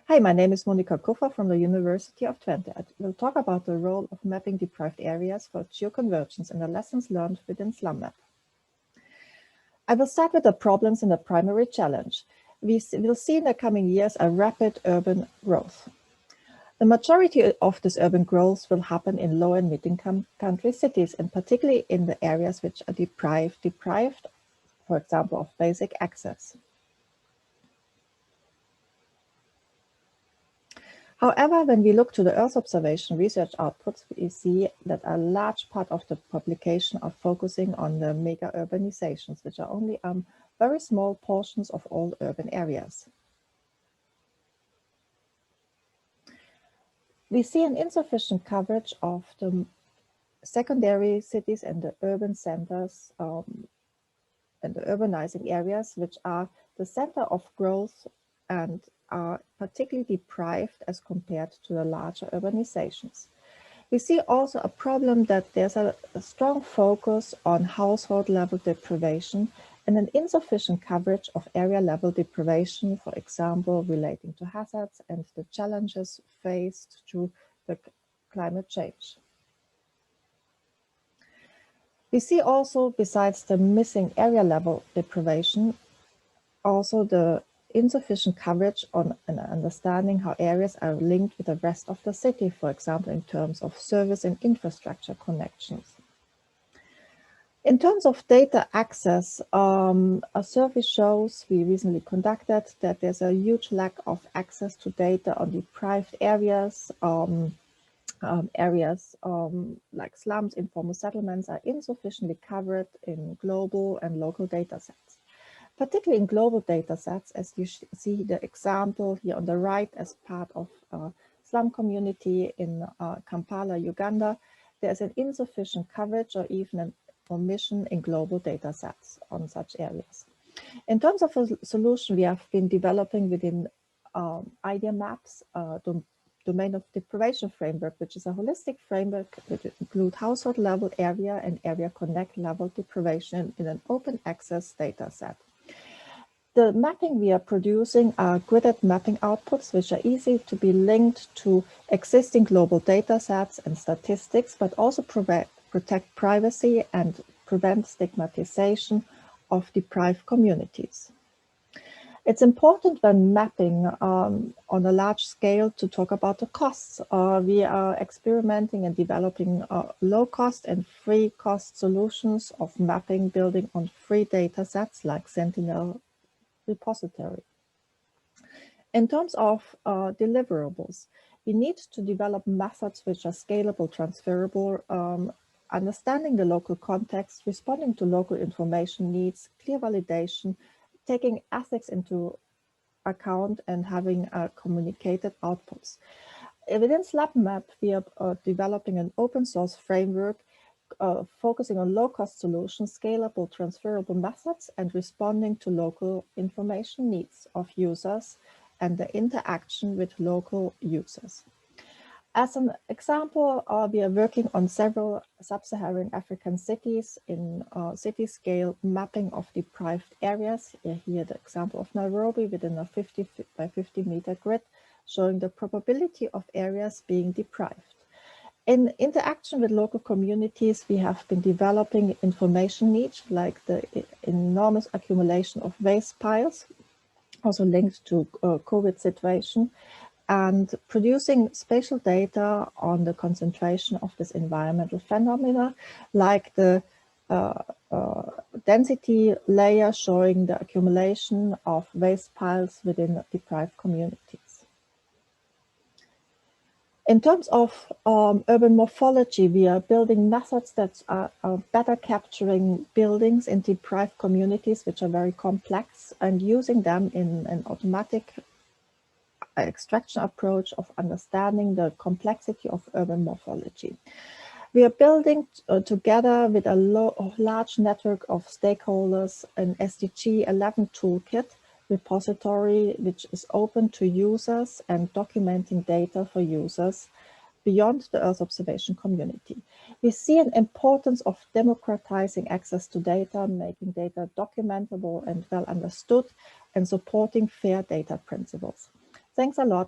Hi, my name is Monika Kuffer from the University of Twente. I will talk about the role of mapping deprived areas for GeoConvergence and the lessons learned within SlumMap. I will start with the problems in the primary challenge. We will see in the coming years a rapid urban growth. The majority of this urban growth will happen in low and mid-income country cities, and particularly in the areas which are deprived, for example, of basic access. However, when we look to the Earth observation research outputs, we see that a large part of the publication are focusing on the mega urbanizations, which are only very small portions of all urban areas. We see an insufficient coverage of the secondary cities and the urban centers and the urbanizing areas, which are the center of growth and are particularly deprived as compared to the larger urbanizations. We see also a problem that there's a strong focus on household level deprivation and an insufficient coverage of area level deprivation, for example, relating to hazards and the challenges faced through the climate change. We see also, besides the missing area level deprivation, also the insufficient coverage on an understanding how areas are linked with the rest of the city, for example, in terms of service and infrastructure connections. In terms of data access, a survey shows we recently conducted that there's a huge lack of access to data on deprived areas. Like slums, informal settlements are insufficiently covered in global and local data sets. Particularly in global data sets, as you see the example here on the right as part of a slum community in Kampala, Uganda, there's an insufficient coverage or even an omission in global data sets on such areas. In terms of a solution, we have been developing within Idea Maps, Domain of Deprivation Framework, which is a holistic framework that includes household level area and area connect level deprivation in an open access data set. The mapping we are producing are gridded mapping outputs, which are easy to be linked to existing global data sets and statistics, but also protect privacy and prevent stigmatization of deprived communities. It's important when mapping on a large scale to talk about the costs. We are experimenting and developing low cost and free cost solutions of mapping building on free data sets like Sentinel repository. In terms of deliverables, we need to develop methods which are scalable, transferable, understanding the local context, responding to local information needs, clear validation, taking ethics into account and having communicated outputs. Within SlumMap, we are developing an open source framework focusing on low-cost solutions, scalable, transferable methods, and responding to local information needs of users and the interaction with local users. As an example, we are working on several sub-Saharan African cities in city-scale mapping of deprived areas. Here, the example of Nairobi within a 50 by 50 meter grid, showing the probability of areas being deprived. In interaction with local communities, we have been developing information needs like the enormous accumulation of waste piles, also linked to COVID situation, and producing spatial data on the concentration of this environmental phenomena, like the density layer showing the accumulation of waste piles within deprived communities. In terms of urban morphology, we are building methods that are better capturing buildings in deprived communities, which are very complex, and using them in an automatic extraction approach of understanding the complexity of urban morphology. We are building together with a large network of stakeholders an SDG 11 toolkit repository, which is open to users and documenting data for users beyond the Earth observation community. We see an importance of democratizing access to data, making data documentable and well understood, and supporting fair data principles. Thanks a lot.